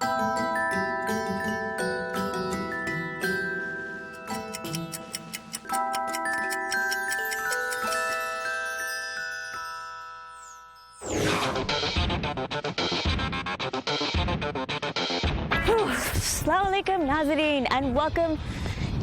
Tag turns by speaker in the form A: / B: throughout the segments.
A: Assalamu alaikum Nazareen and welcome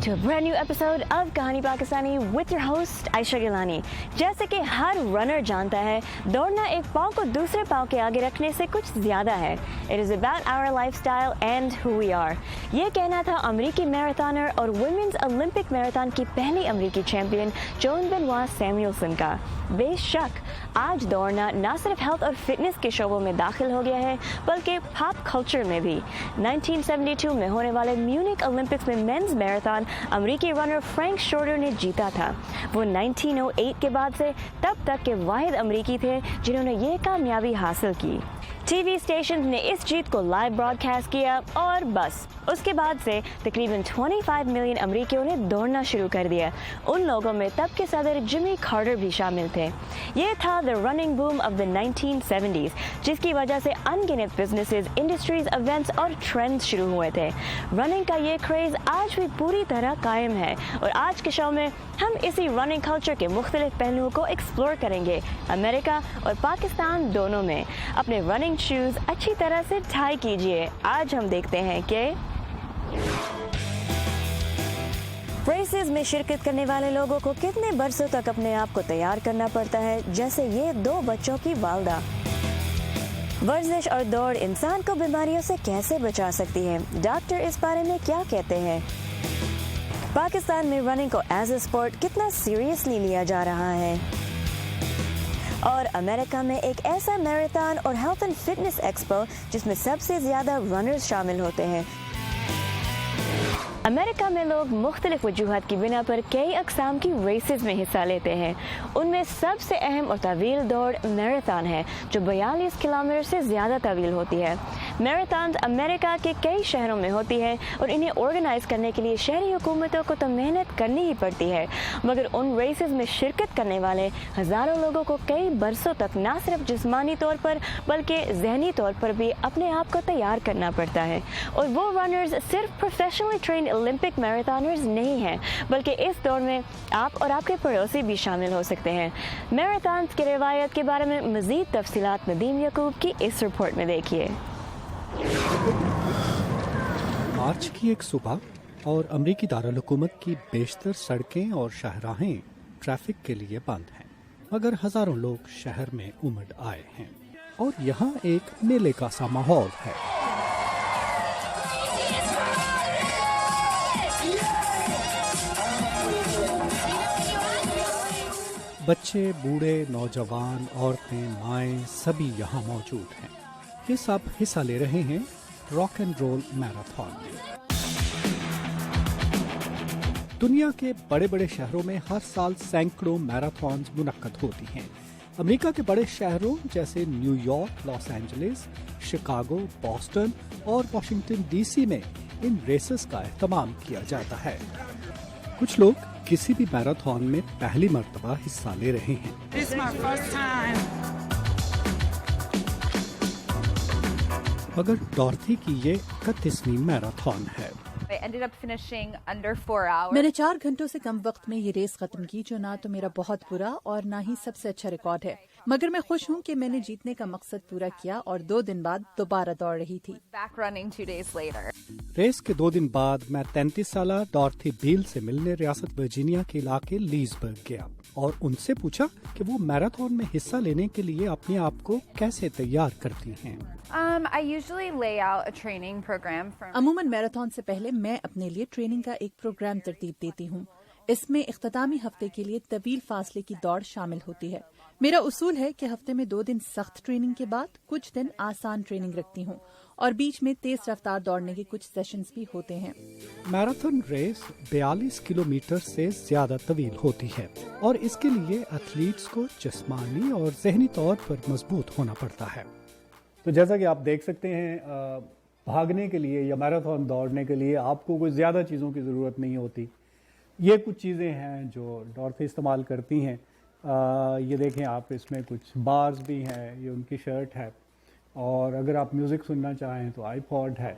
A: to a brand new episode of Kahani Pakistani with your host Aisha Gilani. जैसे कि हर runner जानता है, दौड़ना एक पाँव को दूसरे पाँव के आगे रखने से कुछ ज़्यादा है. It is about our lifestyle and who we are. ये कहना था अमेरिकी मैराथनर और वुमेन्स ओलंपिक मैराथन की पहली अमेरिकी चैंपियन जोन बेनवा सैमुअल्सन का. बेशक आज दौड़ना न सिर्फ हेल्थ और फिटनेस के शोबों में दाखिल हो गया है बल्कि पॉप कल्चर में भी. 1972 में होने वाले म्यूनिक ओलंपिक्स में मेंस मैराथन अमेरिकी रनर फ्रैंक शोर्टर ने जीता था. वो 1908 के बाद से तब तक के वाहिद अमेरिकी थे जिन्होंने ये कामयाबी हासिल की. टीवी स्टेशन ने इस जीत को लाइव ब्रॉडकास्ट किया और बस उसके बाद से तकरीबन 25 मिलियन अमेरिकियों ने दौड़ना शुरू कर दिया. उन लोगों में तब के सदर जिमी कार्टर भी शामिल थे. ये था the running boom of the 1970s जिसकी वजह से अनगिनत बिजनेसेस, इंडस्ट्रीज, इवेंट्स और ट्रेंड्स शुरू हुए थे. रनिंग का ये क्रेज आज भी पूरी तरह कायम है और आज के शो में हम इसी रनिंग कल्चर के मुख्तलिफ पहलुओं को एक्सप्लोर करेंगे. अमेरिका और पाकिस्तान दोनों में अपने रनिंग शूज अच्छी तरह से टाई कीजिए. आज हम देखते हैं कि रेसेस में शिरकत करने वाले लोगों को कितने बरसों तक अपने आप को तैयार करना पड़ता है. जैसे ये 2 बच्चों की वालदा. वर्जिश और दौड़ इंसान को बीमारियों से कैसे बचा सकती है, डॉक्टर इस बारे में क्या कहते हैं. पाकिस्तान में रनिंग को एज ए स्पोर्ट कितना सीरियसली लिया जा रहा है और अमेरिका में एक ऐसा मैराथन और हेल्थ एंड फिटनेस एक्सपो जिसमें सबसे ज्यादा रनर्स शामिल होते हैं. अमेरिका में लोग मुख्तलिफ वजूहात की बिना पर कई अक़साम की रेसेस में हिस्सा लेते हैं. उनमें सबसे अहम और तवील दौड़ मैराथन है जो 42 किलोमीटर से ज़्यादा तवील होती है. मैराथन अमेरिका के कई शहरों में होती है और इन्हें ऑर्गेनाइज करने के लिए शहरी हुकूमतों को तो मेहनत करनी ही पड़ती है, मगर उन रेसेस में शिरकत करने वाले हज़ारों लोगों को कई बरसों तक न सिर्फ जिस्मानी तौर पर बल्कि जहनी तौर पर भी अपने आप को तैयार करना पड़ता है. और वो रनर्स सिर्फ प्रोफेशनली ट्रेंड ओलंपिक मैराथनर्स नहीं हैं बल्कि इस दौड़ में आप और आपके पड़ोसी भी शामिल हो सकते हैं. मैराथन की रिवायत के बारे में मज़ीद तफसीलात नदीम यकूब की इस रिपोर्ट में देखिए.
B: मार्च की एक सुबह और अमरीकी दारुल-हुकूमत की बेशतर सड़कें और शाहराहें ट्रैफिक के लिए बंद हैं, मगर हजारों लोग शहर में उमड़ आए हैं और यहाँ एक मेले का सा माहौल है. बच्चे, बूढ़े, नौजवान, औरतें, माएँ सभी यहाँ मौजूद हैं. ये सब हिस्सा ले रहे हैं रॉक एंड रोल मैराथन में. दुनिया के बड़े बड़े शहरों में हर साल सैकड़ों मैराथन मुनक्कद होती हैं. अमेरिका के बड़े शहरों जैसे New York, Los Angeles, Chicago, Boston और वाशिंगटन डीसी में इन रेसेस का एहतमाम किया जाता है. कुछ लोग किसी भी मैराथन में पहली मर्तबा हिस्सा ले रहे हैं. मगर डॉर्थी की ये 31वीं मैराथन है.
C: मैंने 4 घंटों से कम वक्त में ये रेस खत्म की, जो ना तो मेरा बहुत बुरा और ना ही सबसे अच्छा रिकॉर्ड है, मगर मैं खुश हूँ कि मैंने जीतने का मकसद पूरा किया और 2 दिन बाद दोबारा दौड़ रही थी.
B: रेस के 2 दिन बाद मैं 33 साल डॉर्थी बील से मिलने रियासत वर्जीनिया के इलाके लीसबर्ग गया और उनसे पूछा कि वो मैराथन में हिस्सा लेने के लिए अपने आप को कैसे तैयार करती हैं.
C: अमूमन मैराथन से पहले मैं अपने लिए ट्रेनिंग का एक प्रोग्राम तरतीब देती हूँ. इसमें इख्तितामी हफ्ते के लिए तवील फासले की दौड़ शामिल होती है. मेरा उसूल है कि हफ्ते में 2 दिन सख्त ट्रेनिंग के बाद कुछ दिन आसान ट्रेनिंग रखती हूँ और बीच में तेज रफ्तार दौड़ने के कुछ सेशंस भी होते हैं.
B: मैराथन रेस 42 किलोमीटर से ज्यादा तवील होती है और इसके लिए एथलीट्स को जिस्मानी और जहनी तौर पर मजबूत होना पड़ता है.
D: तो जैसा कि आप देख सकते हैं, भागने के लिए या मैराथन दौड़ने के लिए आपको कोई ज़्यादा चीज़ों की ज़रूरत नहीं होती. ये कुछ चीज़ें हैं जो डॉर्थी इस्तेमाल करती हैं. ये देखें आप, इसमें कुछ बार्स भी हैं, ये उनकी शर्ट है اور اگر آپ میوزک سننا چاہیں تو آئی پوڈ ہے.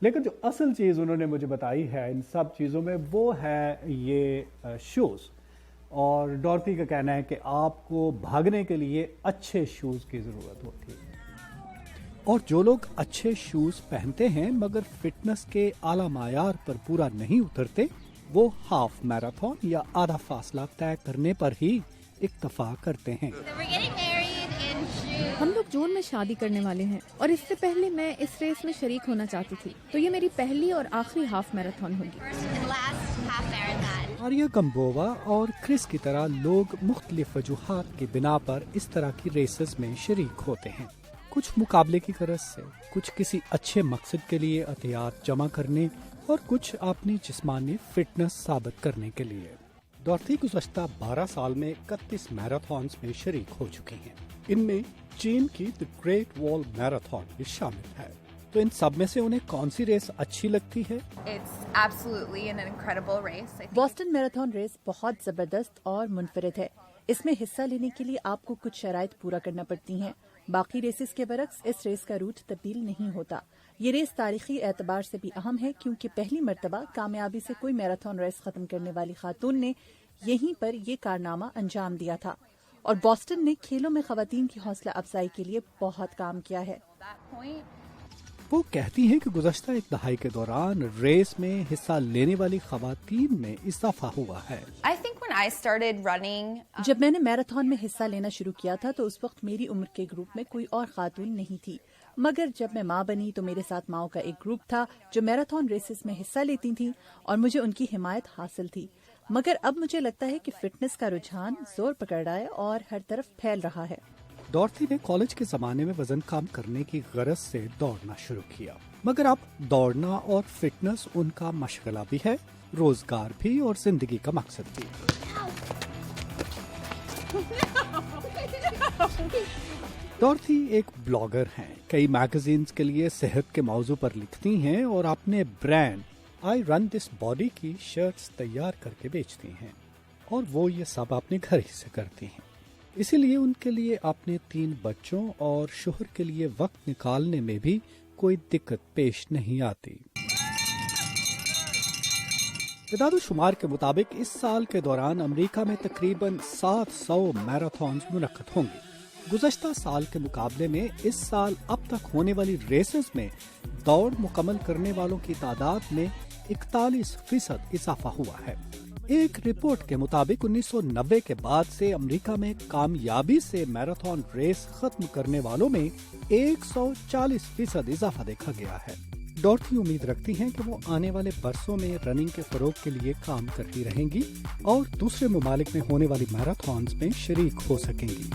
D: لیکن جو اصل چیز انہوں نے مجھے بتائی ہے ان سب چیزوں میں وہ ہے یہ شوز. اور ڈورتھی کا کہنا ہے کہ آپ کو بھاگنے کے لیے اچھے شوز کی ضرورت ہوتی ہے.
B: اور جو لوگ اچھے شوز پہنتے ہیں مگر فٹنس کے اعلیٰ معیار پر پورا نہیں اترتے وہ ہاف میراتھن یا آدھا فاصلہ طے کرنے پر ہی اکتفا کرتے ہیں.
E: ہم لوگ جون میں شادی کرنے والے ہیں اور اس سے پہلے میں اس ریس میں شریک ہونا چاہتی تھی, تو یہ میری پہلی اور آخری ہاف میراتھن ہوگی.
B: آریہ گمبووا اور کرس کی طرح لوگ مختلف وجوہات کی بنا پر اس طرح کی ریسز میں شریک ہوتے ہیں. کچھ مقابلے کی غرض سے, کچھ کسی اچھے مقصد کے لیے عطیات جمع کرنے اور کچھ اپنی جسمانی فٹنس ثابت کرنے کے لیے. ڈورتھی گزشتہ 12 سال میں 31 میراتھنز میں شریک ہو چکی ہیں. ان میں چین کی دی گریٹ وال میراتھن بھی شامل ہے. تو ان سب میں سے انہیں کون سی ریس اچھی لگتی ہے؟
C: بوسٹن میراتھن ریس بہت زبردست اور منفرد ہے. اس میں حصہ لینے کے لیے آپ کو کچھ شرائط پورا کرنا پڑتی ہیں. باقی ریسز کے برعکس اس ریس کا روٹ تبدیل نہیں ہوتا. یہ ریس تاریخی اعتبار سے بھی اہم ہے کیونکہ پہلی مرتبہ کامیابی سے کوئی میراتھن ریس ختم کرنے والی خاتون نے یہیں پر یہ کارنامہ انجام دیا تھا. اور بوسٹن نے کھیلوں میں خواتین کی حوصلہ افزائی کے لیے بہت کام کیا ہے.
B: وہ کہتی ہیں کہ گزشتہ ایک دہائی کے دوران ریس میں حصہ لینے والی خواتین میں اضافہ ہوا ہے.
C: جب میں نے میراتھن میں حصہ لینا شروع کیا تھا تو اس وقت میری عمر کے گروپ میں کوئی اور خاتون نہیں تھی, مگر جب میں ماں بنی تو میرے ساتھ ماؤں کا ایک گروپ تھا جو میراتھن ریسز میں حصہ لیتی تھیں اور مجھے ان کی حمایت حاصل تھی. مگر اب مجھے لگتا ہے کہ فٹنس کا رجحان زور پکڑ رہا ہے اور ہر طرف پھیل رہا ہے.
B: ڈورتھی نے کالج کے زمانے میں وزن کم کرنے کی غرض سے دوڑنا شروع کیا, مگر اب دوڑنا اور فٹنس ان کا مشغلہ بھی ہے, روزگار بھی اور زندگی کا مقصد بھی. ڈورتھی ایک بلاگر ہیں, کئی میگزینز کے لیے صحت کے موضوع پر لکھتی ہیں اور اپنے brand I run this body کی شرٹس تیار کر کے بیچتی ہیں, اور وہ یہ سب اپنے گھر ہی سے کرتی ہیں. اسی لیے ان کے لیے اپنے 3 بچوں اور شوہر کے لیے وقت نکالنے میں بھی کوئی دقت پیش نہیں آتی. اعداد و شمار کے مطابق اس سال کے دوران امریکہ میں تقریباً 700 میراتھنز منعقد ہوں گے. گزشتہ سال کے مقابلے میں اس سال اب تک ہونے والی ریسز میں دوڑ مکمل کرنے والوں کی تعداد میں 41% اضافہ ہوا ہے. ایک رپورٹ کے مطابق 1990 کے بعد سے امریکہ میں کامیابی سے میراتھن ریس ختم کرنے والوں میں 140% اضافہ دیکھا گیا ہے. ڈورتھی امید رکھتی ہیں کہ وہ آنے والے برسوں میں رننگ کے فروغ کے لیے کام کرتی رہیں گی اور دوسرے ممالک میں ہونے والی میراتھنز میں شریک ہو سکیں گی.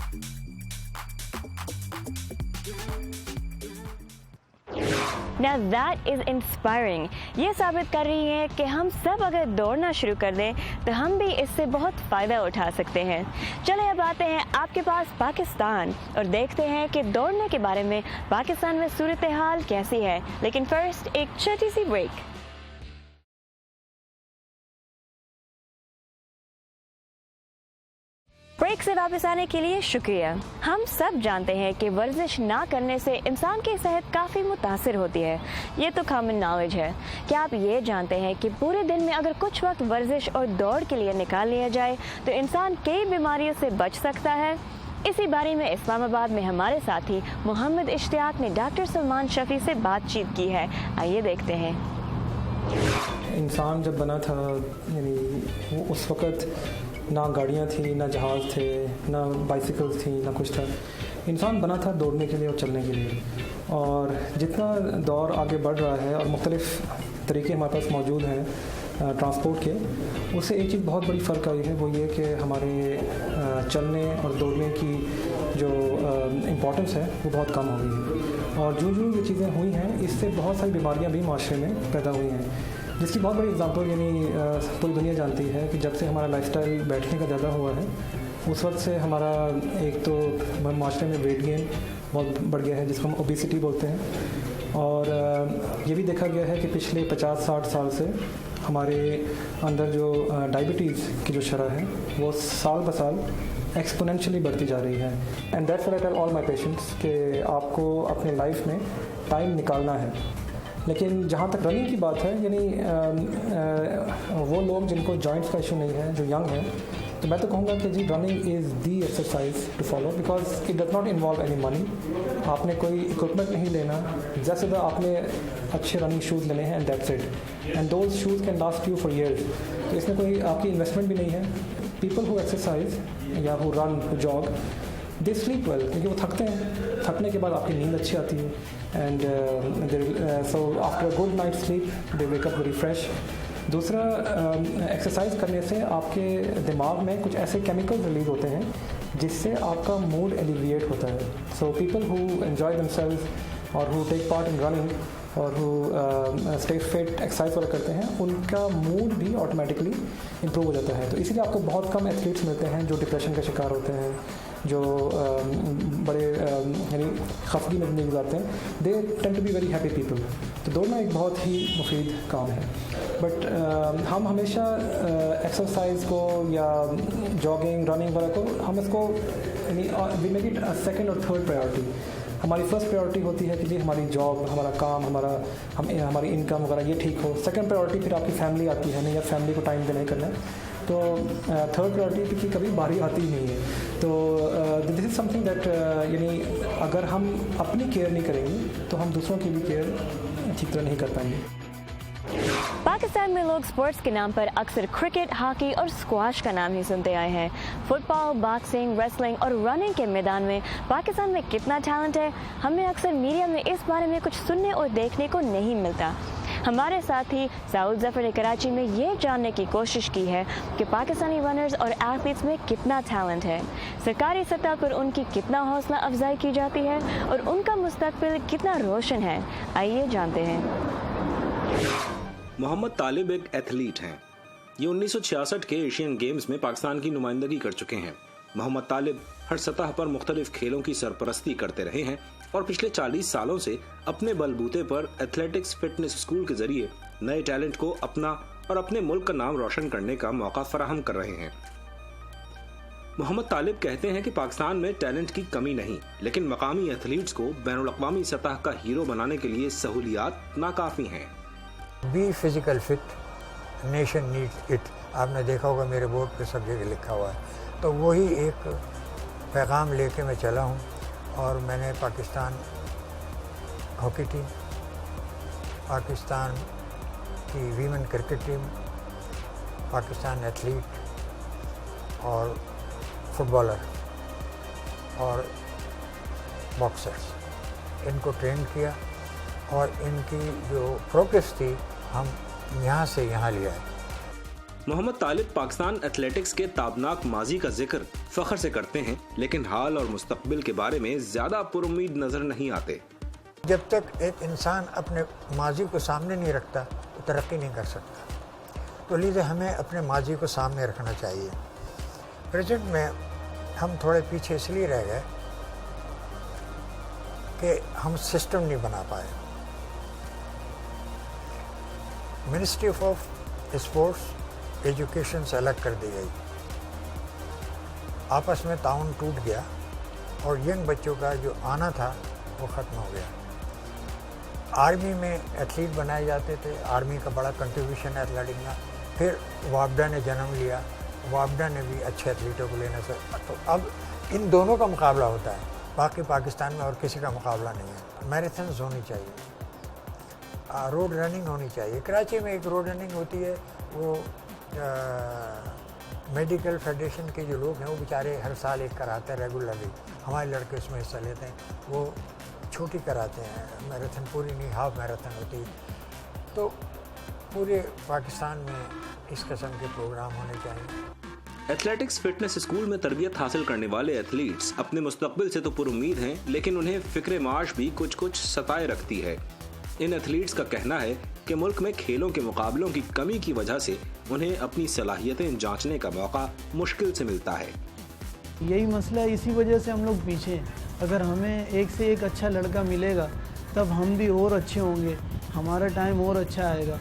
A: Now that is inspiring. یہ ثابت کر رہی ہے کہ ہم سب اگر دوڑنا شروع کر دیں تو ہم بھی اس سے بہت فائدہ اٹھا سکتے ہیں. چلے اب آتے ہیں آپ کے پاس پاکستان اور دیکھتے ہیں کہ دوڑنے کے بارے میں پاکستان میں صورتحال کیسی ہے. لیکن فرسٹ ایک چھوٹی سی بریک. بریک سے واپس آنے کے لیے شکریہ. ہم سب جانتے ہیں کہ ورزش نہ کرنے سے انسان کی صحت کافی متاثر ہوتی ہے. یہ تو کامن نالج ہے. کیا آپ یہ جانتے ہیں کہ پورے دن میں اگر کچھ وقت ورزش اور دوڑ کے لیے نکال لیا جائے تو انسان کئی بیماریوں سے بچ سکتا ہے؟ اسی بارے میں اسلام آباد میں ہمارے ساتھی محمد اشتیاق نے ڈاکٹر سلمان شفیع سے بات چیت کی ہے. آئیے دیکھتے ہیں.
F: انسان جب بنا تھا یعنی وہ اس وقت نہ گاڑیاں تھیں، نہ جہاز تھے، نہ بائسیکلس تھیں، نہ کچھ تھا. انسان بنا تھا دوڑنے کے لیے اور چلنے کے لیے. اور جتنا دور آگے بڑھ رہا ہے اور مختلف طریقے ہمارے پاس موجود ہیں ٹرانسپورٹ کے، اس سے ایک چیز بہت بڑی فرق آئی ہے، وہ یہ کہ ہمارے چلنے اور دوڑنے کی جو امپورٹنس ہے وہ بہت کم ہو گئی ہے. اور جو یہ چیزیں ہوئی ہیں اس سے بہت ساری بیماریاں بھی معاشرے میں پیدا ہوئی ہیں، جس کی بہت بڑی اگزامپل یعنی پوری دنیا جانتی ہے کہ جب سے ہمارا لائف اسٹائل بیٹھنے کا زیادہ ہوا ہے اس وقت سے ہمارا ایک تو معاشرے میں ویٹ گین بہت بڑھ گیا ہے جس کو ہم اوبیسٹی بولتے ہیں. اور یہ بھی دیکھا گیا ہے کہ پچھلے 50-60 سال سے ہمارے اندر جو ڈائبٹیز کی جو شرح ہے وہ سال بہ سال एक्सपोनेंशियली बढ़ती जा रही है. And that's what I tell all my patients कि आपको अपने लाइफ में टाइम निकालना है. लेकिन जहाँ तक रनिंग की बात है, यानी वो लोग जिनको जॉइंट्स का इशू नहीं है, जो यंग हैं, तो मैं तो कहूँगा कि जी running is the exercise to follow, because it does not involve any money. आपने कोई इक्विपमेंट नहीं लेना, जैसे आपने अच्छे रनिंग शूज़ लेने हैं and that's it, and those shoes can last you for years. तो इसमें कोई आपकी इन्वेस्टमेंट भी नहीं है. पीपल हु एक्सरसाइज या who run who jog, they sleep well, क्योंकि वो थकते हैं. थकने के बाद आपकी नींद अच्छी आती है, and so after a good night sleep they wake up very fresh. दूसरा, एक्सरसाइज करने से आपके दिमाग में कुछ ऐसे केमिकल रिलीज होते हैं जिससे आपका मूड एलिविएट होता है. So people who enjoy themselves और who take part in running और हु स्टे फिट, एक्सरसाइज वगैरह करते हैं, उनका मूड भी ऑटोमेटिकली इम्प्रूव हो जाता है. तो इसीलिए आपको बहुत कम एथलीट्स मिलते हैं जो डिप्रेशन का शिकार होते हैं, जो बड़े यानी खफगी में ज़िंदगी गुजारते हैं. They tend to be very happy people. तो दौड़ना एक बहुत ही मुफीद काम है. बट हम हमेशा एक्सरसाइज को या जॉगिंग, रनिंग वगैरह को हम इसको वी मेक इट सेकंड और थर्ड प्रायोरिटी. हमारी फर्स्ट प्रायोरिटी होती है कि जी हमारी जॉब, हमारा काम, हमारी इनकम वगैरह ये ठीक हो. सेकंड प्रायोरिटी फिर आपकी फैमिली आती है, नहीं या फैमिली को टाइम देना ही करना है. तो थर्ड प्रायोरिटी की कभी बारी आती ही नहीं है. तो दिस इज़ समथिंग दैट यानी अगर हम अपनी केयर नहीं करेंगे तो हम दूसरों की भी केयर ठीक तरह नहीं कर पाएंगे.
A: पाकिस्तान में लोग स्पोर्ट्स के नाम पर अक्सर क्रिकेट, हॉकी और स्क्वाश का नाम ही सुनते आए हैं. फुटबॉल, बॉक्सिंग, रेसलिंग और रनिंग के मैदान में पाकिस्तान में कितना टैलेंट है, हमें अक्सर मीडिया में इस बारे में कुछ सुनने और देखने को नहीं मिलता. हमारे साथी साउद जफर ने कराची में ये जानने की कोशिश की है कि पाकिस्तानी रनर्स और एथलीट्स में कितना टैलेंट है, सरकारी सतह पर उनकी कितना हौसला अफजाई की जाती है और उनका मुस्तकबिल कितना रोशन है. आइए जानते हैं.
G: मोहम्मद तालिब एक एथलीट हैं. ये 1966 के एशियन गेम्स में पाकिस्तान की नुमाइंदगी कर चुके हैं. मोहम्मद तालिब हर सतह पर मुख्तलिफ खेलों की सरपरस्ती करते रहे हैं और पिछले 40 सालों से अपने बलबूते पर एथलेटिक्स फिटनेस स्कूल के जरिए नए टैलेंट को अपना और अपने मुल्क का नाम रोशन करने का मौका फराहम कर रहे हैं. मोहम्मद तालिब कहते हैं कि पाकिस्तान में टैलेंट की कमी नहीं, लेकिन मकामी एथलीट्स को बैनुल-अक़वामी सतह का हीरो बनाने के लिए सहूलियात नाकाफी हैं.
H: B physical fit, nation needs it. आपने देखा होगा मेरे बोर्ड पे सब जगह लिखा हुआ है. तो वही एक पैगाम लेके मैं चला हूँ और मैंने पाकिस्तान हॉकी टीम, पाकिस्तान की women cricket team, Pakistan athlete और फुटबॉलर और बॉक्सर्स, इनको ट्रेन किया और इनकी जो प्रोग्रेस थी हम यहाँ से यहाँ ले आए.
G: मोहम्मद तालिब पाकिस्तान एथलेटिक्स के ताबनाक माजी का जिक्र फख्र से करते हैं, लेकिन हाल और मुस्तकबिल के बारे में ज़्यादा पुरुम्मीद नज़र नहीं आते.
H: जब तक एक इंसान अपने माजी को सामने नहीं रखता तो तरक्की नहीं कर सकता. तो लिहाजा हमें अपने माजी को सामने रखना चाहिए. प्रेजेंट में हम थोड़े पीछे इसलिए रह गए कि हम सिस्टम नहीं बना पाए. मिनिस्ट्री ऑफ स्पोर्ट्स एजुकेशन से अलग कर दी गई, आपस में ताउन टूट गया और यंग बच्चों का जो आना था वो ख़त्म हो गया. आर्मी में एथलीट बनाए जाते थे, आर्मी का बड़ा कंट्रीब्यूशन है एथलेटिक्स में. फिर वापडा ने जन्म लिया, वापडा ने भी अच्छे एथलीटों को लेने से, तो अब इन दोनों का मुकाबला होता है. बाकी पाकिस्तान में और किसी का मुकाबला नहीं है. मैराथन्स होनी चाहिए, रोड रनिंग होनी चाहिए. कराची में एक रोड रनिंग होती है, वो मेडिकल फेडरेशन के जो लोग हैं वो बेचारे हर साल एक कराते हैं रेगुलरली. हमारे लड़के उसमें हिस्सा लेते हैं, वो छोटी कराते हैं, मैराथन पूरी नहीं, हाफ मैराथन होती है. तो पूरे पाकिस्तान में इस किस्म के प्रोग्राम होने चाहिए.
G: एथलेटिक्स फिटनेस स्कूल में तरबियत हासिल करने वाले एथलीट्स अपने मुस्तकबिल से तो पुरुम्मीद हैं, लेकिन उन्हें फिक्र माश भी कुछ सताए रखती है. इन एथलीट्स का कहना है कि मुल्क में खेलों के मुकाबलों की कमी की वजह से उन्हें अपनी सलाहियतें जांचने का मौका मुश्किल से मिलता है.
I: यही मसला है, इसी वजह से हम लोग पीछे हैं. अगर हमें एक से एक अच्छा लड़का मिलेगा तब हम भी और अच्छे होंगे, हमारा टाइम और अच्छा आएगा,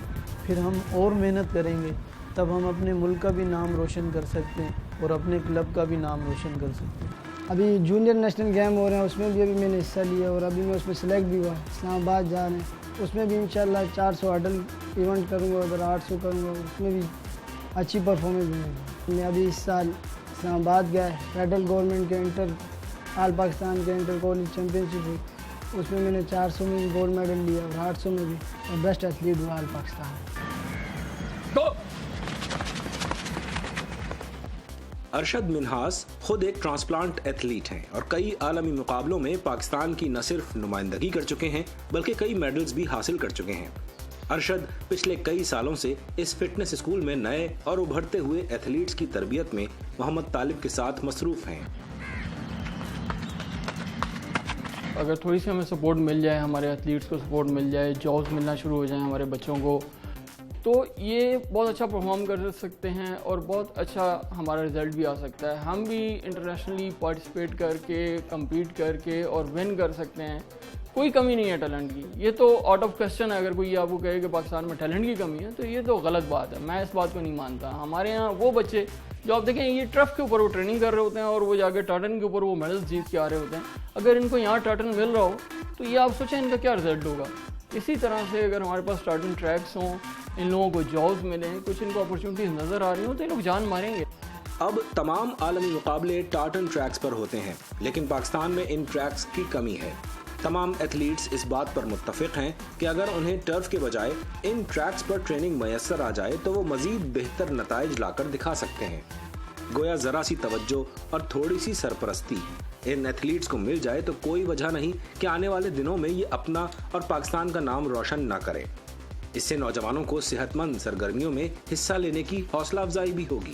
I: फिर हम और मेहनत करेंगे, तब हम अपने मुल्क का भी नाम रोशन कर सकते हैं. اور اپنے کلب کا بھی نام روشن کر سکتے ہیں.
J: ابھی جونیئر نیشنل گیم ہو رہے ہیں، اس میں بھی ابھی میں نے حصہ لیا اور ابھی میں اس میں سلیکٹ بھی ہوا. اسلام آباد جا رہے ہیں، اس میں بھی انشاءاللہ 400 ہرڈل ایونٹ کروں گا، ادھر 800 کروں گا، اس میں بھی اچھی پرفارمنس دوں گا. میں ابھی اس سال اسلام آباد گیا، فیڈرل گورنمنٹ کے انٹر آل پاکستان کے انٹر کالج چیمپئن شپ ہوئی، اس میں نے 400 میں بھی گولڈ میڈل لیا اور 800 میں بھی، اور بیسٹ ایتھلیٹ ہوا آل پاکستان.
G: ارشد منہاس خود ایک ٹرانسپلانٹ ایتھلیٹ ہیں اور کئی عالمی مقابلوں میں پاکستان کی نہ صرف نمائندگی کر چکے ہیں بلکہ کئی میڈلز بھی حاصل کر چکے ہیں. ارشد پچھلے کئی سالوں سے اس فٹنس اسکول میں نئے اور ابھرتے ہوئے ایتھلیٹس کی تربیت میں محمد طالب کے ساتھ مصروف ہیں.
K: اگر تھوڑی سی ہمیں سپورٹ مل جائے، ہمارے ایتھلیٹس کو سپورٹ مل جائے، جابس ملنا شروع ہو جائیں ہمارے بچوں کو، تو یہ بہت اچھا پرفارم کر سکتے ہیں اور بہت اچھا ہمارا رزلٹ بھی آ سکتا ہے. ہم بھی انٹرنیشنلی پارٹیسپیٹ کر کے، کمپیٹ کر کے اور ون کر سکتے ہیں. کوئی کمی نہیں ہے ٹیلنٹ کی. یہ تو آؤٹ آف کوسچن ہے. اگر کوئی آپ کو کہے کہ پاکستان میں ٹیلنٹ کی کمی ہے تو یہ تو غلط بات ہے. میں اس بات کو نہیں مانتا. ہمارے یہاں وہ بچے جو آپ دیکھیں یہ ٹرف کے اوپر وہ ٹریننگ کر رہے ہوتے ہیں اور وہ جا کے ٹارٹن کے اوپر وہ میڈلز جیت کے آ رہے ہوتے ہیں. اگر ان کو یہاں ٹارٹن مل رہا ہو تو یہ آپ سوچیں ان کا کیا رزلٹ ہوگا. اسی طرح سے اگر ہمارے پاس ٹارٹن ٹریکس ہوں، ان لوگوں کو جابس ملیں، کچھ ان کو اپرچونیٹیز نظر آ رہی ہوں تو یہ لوگ جان ماریں گے.
G: اب تمام عالمی مقابلے ٹارٹن ٹریکس پر ہوتے ہیں لیکن پاکستان میں ان ٹریکس کی کمی ہے. تمام ایتھلیٹس اس بات پر متفق ہیں کہ اگر انہیں ٹرف کے بجائے ان ٹریکس پر ٹریننگ میسر آ جائے تو وہ مزید بہتر نتائج لا کر دکھا سکتے ہیں. گویا ذرا سی توجہ اور تھوڑی سی سرپرستی ان ایتھلیٹس کو مل جائے تو کوئی وجہ نہیں کہ آنے والے دنوں میں یہ اپنا اور پاکستان کا نام روشن نہ کرے. اس سے نوجوانوں کو صحت مند سرگرمیوں میں حصہ لینے کی حوصلہ افزائی بھی ہوگی.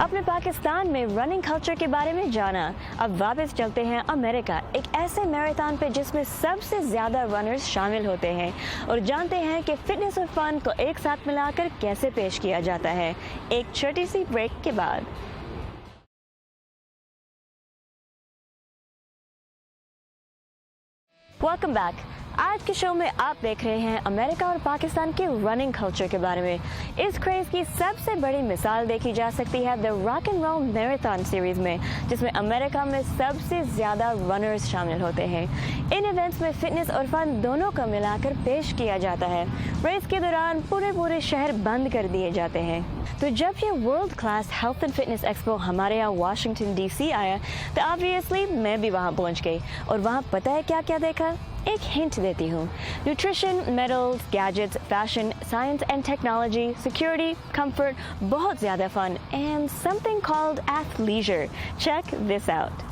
A: اپنے پاکستان میں رننگ کلچر کے بارے میں جانا. اب واپس چلتے ہیں امریکہ، ایک ایسے میراتھن پہ جس میں سب سے زیادہ رنرز شامل ہوتے ہیں، اور جانتے ہیں کہ فٹنس اور فن کو ایک ساتھ ملا کر کیسے پیش کیا جاتا ہے. ایک چھوٹی سی بریک کے بعد. Welcome back. آج کے شو میں آپ دیکھ رہے ہیں امریکہ اور پاکستان کے رننگ کلچر کے بارے میں. اس کریز کی سب سے بڑی مثال دیکھی جا سکتی ہے the rock and roll marathon series میں، جس میں امریکہ میں سب سے زیادہ رنرز شامل ہوتے ہیں. ان ایونٹس میں فٹنس اور فن دونوں کو ملا کر پیش کیا جاتا ہے. ریس کے دوران پورے شہر بند کر دیے جاتے ہیں. تو جب یہ world class health and fitness expo ہمارے یہاں واشنگٹن ڈی سی آیا تو آبویسلی میں بھی وہاں پہنچ گئی. اور وہاں پتہ ہے کیا کیا دیکھا؟ ایک ہنٹ دیتی ہوں. Nutrition, medals, gadgets, fashion, science and technology, security, comfort, بہت زیادہ fun and something called athleisure. Check this out.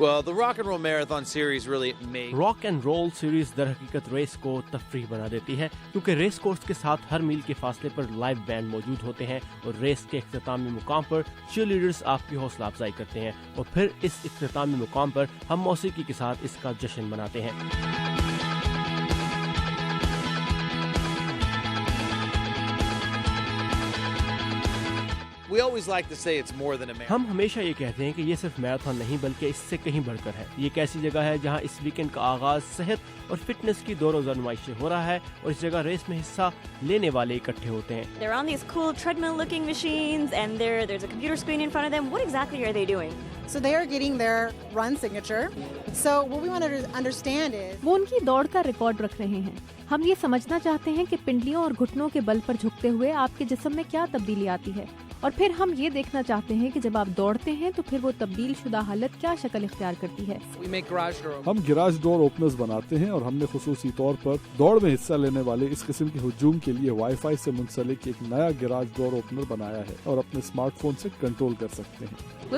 L: Well, the Rock and Roll Marathon series really made...
M: rock and roll series در حقیقت race کو تفریح بنا دیتی ہے، کیونکہ ریس کورس کے ساتھ ہر میل کے فاصلے پر لائیو بینڈ موجود ہوتے ہیں اور ریس کے اختتامی مقام پر چیئر لیڈرز آپ کی حوصلہ افزائی کرتے ہیں اور پھر اس اختتامی مقام پر ہم موسیقی کے ساتھ اس کا جشن مناتے ہیں.
L: We always like to say it's more than a marathon.
M: ہم ہمیشہ یہ کہتے ہیں کہ یہ صرف میراتھن نہیں بلکہ اس سے کہیں بڑھ کر ہے. یہ ایک ایسی جگہ ہے جہاں اس ویکنڈ کا آغاز صحت اور فٹنس کی دو روزہ نمائش سے ہو رہا ہے اور اس جگہ ریس میں حصہ لینے والے اکٹھے ہوتے ہیں.
A: They're on these cool treadmill looking machines and there's a computer screen in front of them. What exactly are they doing?
N: So they are getting their run signature. So what we want to understand is
E: وہ ان کی دوڑ کا record رکھ رہے ہیں. ہم یہ سمجھنا چاہتے ہیں کہ پنڈلیوں اور گھٹنوں کے بل پر جھکتے ہوئے آپ کے جسم میں کیا تبدیلی آتی ہے، اور پھر ہم یہ دیکھنا چاہتے ہیں کہ جب آپ دوڑتے ہیں تو پھر وہ تبدیل شدہ حالت کیا شکل اختیار کرتی ہے.
O: ہم گراج ڈور اوپنرز بناتے ہیں اور ہم نے خصوصی طور پر دوڑ میں حصہ لینے والے اس قسم کے ہجوم کے لیے وائی فائی سے منسلک ایک نیا گراج ڈور اوپنر بنایا ہے اور اپنے اسمارٹ فون سے کنٹرول کر سکتے ہیں.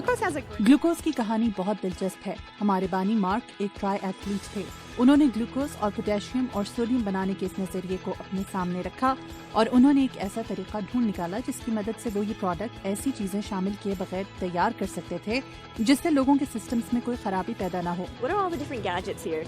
C: گلوکوز کی کہانی بہت دلچسپ ہے. ہمارے بانی مارک ایک ٹرائی ایتھلیٹ تھے. انہوں نے ग्लूकोज اور पोटेशियम और सोडियम बनाने के इस नजरिए को अपने सामने रखा और उन्होंने एक ऐसा तरीका ढूंढ निकाला जिसकी मदद से वो ये प्रोडक्ट ऐसी चीजें शामिल किए बगैर तैयार कर सकते थे जिससे लोगों के सिस्टम्स में कोई खराबी पैदा ना हो.
A: What are all the different gadgets here?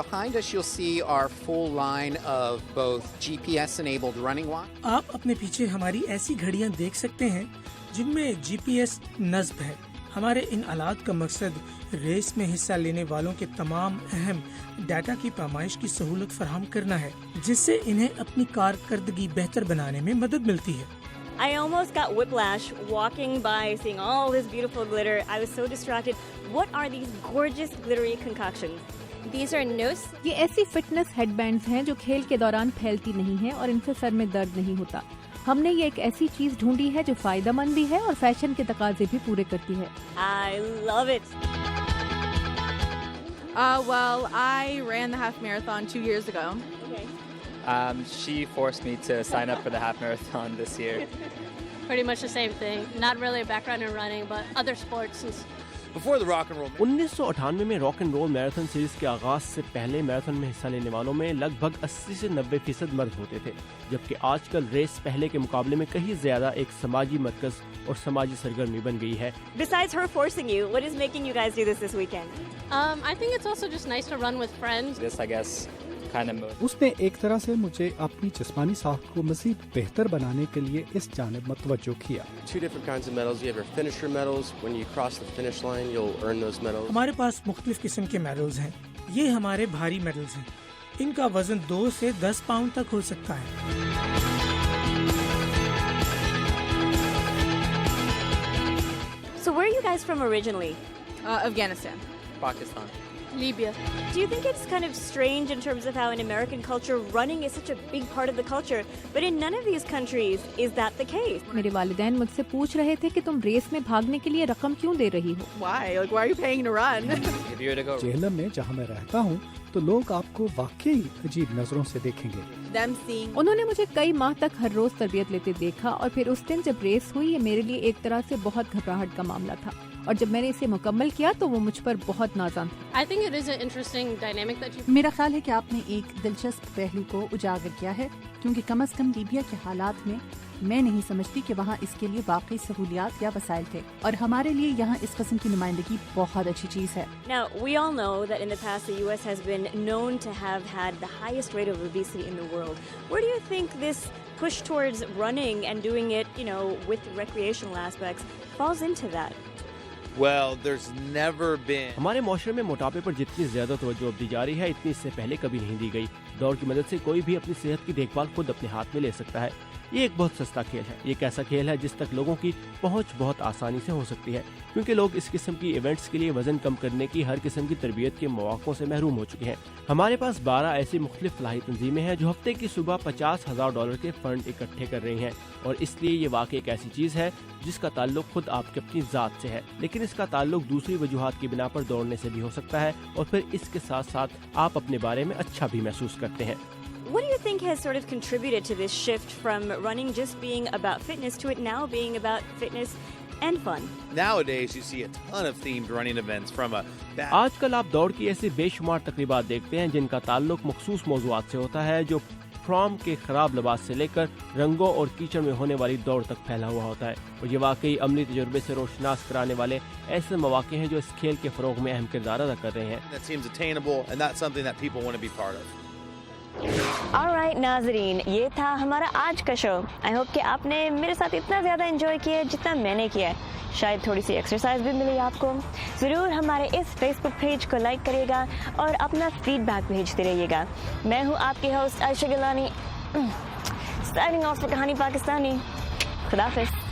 P: Behind us you'll see our full line of both GPS enabled running watch.
Q: आप अपने पीछे हमारी ऐसी घड़ियां देख सकते हैं जिनमें GPS नस्ब है. हमारे इन आलात का मकसद रेस में हिस्सा लेने वालों के तमाम अहम डाटा की पैमाइश की सहूलत फराहम करना है जिससे इन्हें अपनी कारकर्दगी बेहतर बनाने में मदद मिलती है.
A: I almost got whiplash walking by, seeing all this beautiful glitter. I was so distracted. What are these gorgeous glittery concoctions? These are NOS.
E: ये ऐसी फिटनेस हेडबैंड्स हैं जो खेल के दौरान फैलती नहीं हैं और इनसे सर में दर्द नहीं होता. हमने ये एक ऐसी चीज ढूंढी है जो फायदेमंद भी है और फैशन के तकाजे भी पूरे करती है.
A: I love it.
R: Well, I ran the half marathon 2 years ago.
A: Okay.
S: She forced me to sign up for the half marathon this year.
T: Pretty much the same thing. Not really a background in running, but other sports.
L: Before the rock and roll.
M: 1998 में rock and roll marathon series के आगाज से पहले marathon में हिस्सा लेने वालों में लगभग 80 से 90% मर्द होते थे, जबकि आजकल रेस पहले के मुकाबले में कहीं ज्यादा एक समाजी मरकज और समाजी सरगर्मी बन गई है.
A: Besides her forcing you, what is making you guys do this weekend?
T: I think it's also just nice to run with friends.
S: This, I guess, kind of mood.
B: उसने एक तरह से मुझे अपनी जिस्मानी साख को मज़ीद बेहतर बनाने के लिए इस जानिब मतवज्जो किया.
U: 2 different kinds of medals. You have your finisher medals. When you cross the finish line, you'll earn those medals.
Q: हमारे पास मुख्तलिफ किस्म के मेडल्स हैं. ये हमारे भारी मेडल्स हैं. इनका वजन 2 से 10 पाउंड तक हो सकता है.
A: So where are you guys from originally?
R: Afghanistan.
S: Pakistan.
T: Libya.
A: Do you think it's kind of strange in terms of how in American culture running is such a big part of the culture, but in none of these countries is that the case?
E: मेरे वालिदैन मुझसे पूछ रहे थे कि तुम race में भागने के लिए रकम क्यों दे रही हो?
R: Why? Like, why are you paying to run?
S: If you were to go.
B: Jhelum में जहाँ मैं रहता हूँ तो लोग आपको वाकई अजीब नजरों से देखेंगे.
E: उन्होंने मुझे कई माह तक हर रोज तरबियत लेते देखा और फिर उस दिन जब रेस हुई ये मेरे लिए एक तरह से बहुत घबराहट का मामला था और जब मैंने इसे मुकम्मल किया तो वो मुझ पर बहुत नाज़ान था.
T: I think it is an interesting dynamic that you.
C: मेरा ख्याल है कि आपने एक दिलचस्प पहलू को उजागर किया है क्योंकि कम से कम लीबिया के हालात में मैं नहीं समझती कि वहाँ इसके लिए वाकई सहूलियात या वसाइल थे और हमारे लिए यहाँ इस किस्म की नुमाइंदगी बहुत अच्छी चीज़ है.
A: Now, we all know that in the past the U.S. has been known to have had the highest rate of obesity in the world. Where do you think this push towards running and doing it, you know, with recreational aspects falls into that?
L: Well, there's never been.
M: हमारे माशरे में मोटापे पर जितनी ज्यादा तवज्जो दी जा रही है इतनी इससे पहले कभी नहीं दी गई. दौड़ की मदद से कोई भी अपनी सेहत की देखभाल खुद अपने हाथ में ले सकता है. ये एक बहुत सस्ता खेल है. ये एक ऐसा खेल है जिस तक लोगों की पहुंच बहुत आसानी से हो सकती है क्योंकि लोग इस किस्म की इवेंट्स के लिए वजन कम करने की हर किस्म की तरबियत के मौक़ों से महरूम हो चुके हैं. हमारे पास 12 ऐसी मुख्तलिफ फलाही तंजीमें हैं जो हफ्ते की सुबह $50,000 के फंड इकट्ठे कर रही हैं और इसलिए ये वाकई एक ऐसी चीज़ है जिसका ताल्लुक खुद आपकी अपनी ज़ात से है, लेकिन इसका ताल्लुक दूसरी वजूहात की बिना पर दौड़ने से भी हो सकता है और फिर इसके साथ साथ आप अपने बारे में अच्छा भी महसूस करते हैं.
A: What do you think has sort of contributed to this shift from running just being about fitness to it now being about fitness and fun?
L: Nowadays, you see a ton of themed running events from a.
M: आजकल आप दौड़ की ऐसी बेशुमार तकरीबात देखते हैं जिनका ताल्लुक मखसूस मौज़ूआत से होता है जो प्रॉम के खराब लिबास से लेकर रंगों और कीचड़ में होने वाली दौड़ तक फैला हुआ होता है और ये वाकई अमली तजुर्बे से रोशनास कराने वाले ऐसे मौके हैं जो इस खेल के फ़रोग़ में अहम किरदार अदा कर रहे हैं.
L: That seems attainable, and that's something that people want to be part of.
A: Alright नाज़रीन, ये था हमारा आज का शो. आई होप कि आपने मेरे साथ इतना ज़्यादा एंजॉय किया जितना मैंने किया है. शायद थोड़ी सी एक्सरसाइज भी मिली आपको. ज़रूर हमारे इस फेसबुक पेज को लाइक करिएगा और अपना फीडबैक भेजते रहिएगा. मैं हूँ आपकी host Ayesha Gilani, signing off for Kahani Pakistani. खुदा हाफिज़.